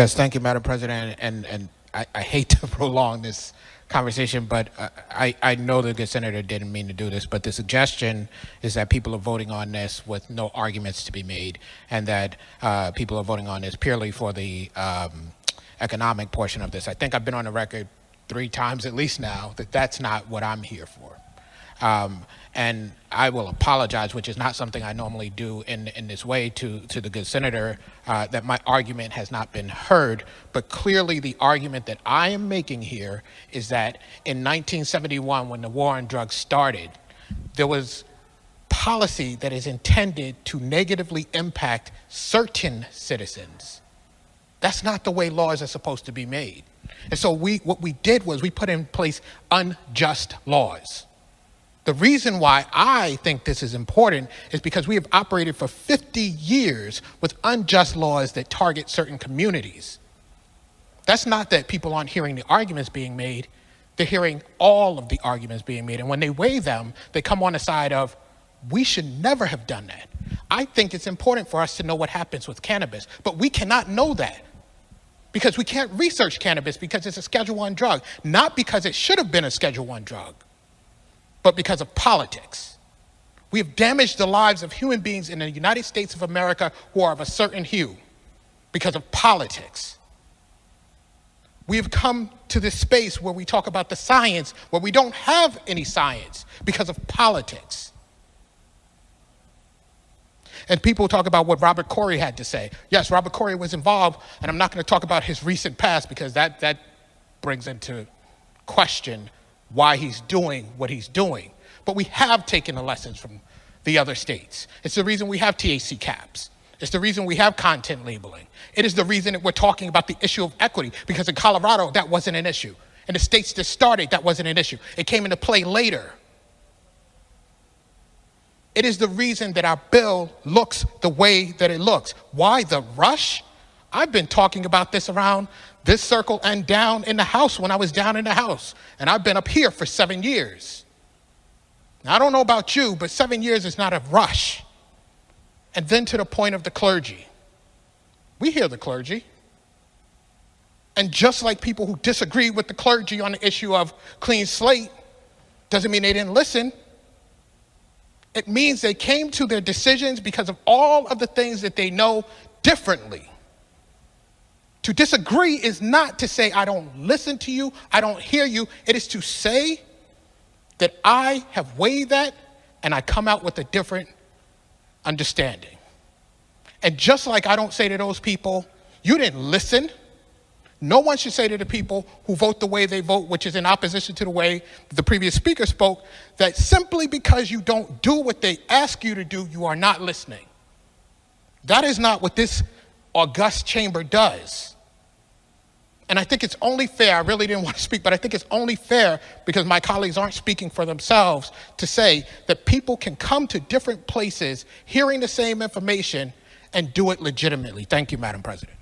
Yes, thank you, Madam President. And I hate to prolong this conversation, but I know the good senator didn't mean to do this, but the suggestion is that people are voting on this with no arguments to be made, and that people are voting on this purely for the economic portion of this. I think I've been on the record 3 times at least now that that's not what I'm here for. And I will apologize, which is not something I normally do in this way, to the good senator, that my argument has not been heard. But clearly the argument that I am making here is that in 1971, when the war on drugs started, there was policy that is intended to negatively impact certain citizens. That's not the way laws are supposed to be made. And so what we did was we put in place unjust laws. The reason why I think this is important is because we have operated for 50 years with unjust laws that target certain communities. That's not that people aren't hearing the arguments being made. They're hearing all of the arguments being made. And when they weigh them, they come on the side of, we should never have done that. I think it's important for us to know what happens with cannabis, but we cannot know that because we can't research cannabis because it's a Schedule I drug, not because it should have been a Schedule I drug, but because of politics. We have damaged the lives of human beings in the United States of America who are of a certain hue because of politics. We have come to this space where we talk about the science, where we don't have any science because of politics. And people talk about what Robert Corey had to say. Yes, Robert Corey was involved, and I'm not going to talk about his recent past because that brings into question why he's doing what he's doing. But we have taken the lessons from the other states. It's the reason we have THC caps. It's the reason we have content labeling. It is the reason that we're talking about the issue of equity, because in Colorado, that wasn't an issue. In the states that started, that wasn't an issue. It came into play later. It is the reason that our bill looks the way that it looks. Why the rush? I've been talking about this around this circle and down in the House when I was down in the House. And I've been up here for 7 years. Now, I don't know about you, but 7 years is not a rush. And then to the point of the clergy. We hear the clergy. And just like people who disagree with the clergy on the issue of clean slate, doesn't mean they didn't listen. It means they came to their decisions because of all of the things that they know differently. To disagree is not to say, I don't listen to you, I don't hear you. It is to say that I have weighed that and I come out with a different understanding. And just like I don't say to those people, you didn't listen, no one should say to the people who vote the way they vote, which is in opposition to the way the previous speaker spoke, that simply because you don't do what they ask you to do, you are not listening. That is not what this august chamber does. And I think it's only fair, I really didn't want to speak, but I think it's only fair, because my colleagues aren't speaking for themselves, to say that people can come to different places hearing the same information and do it legitimately. Thank you, Madam President.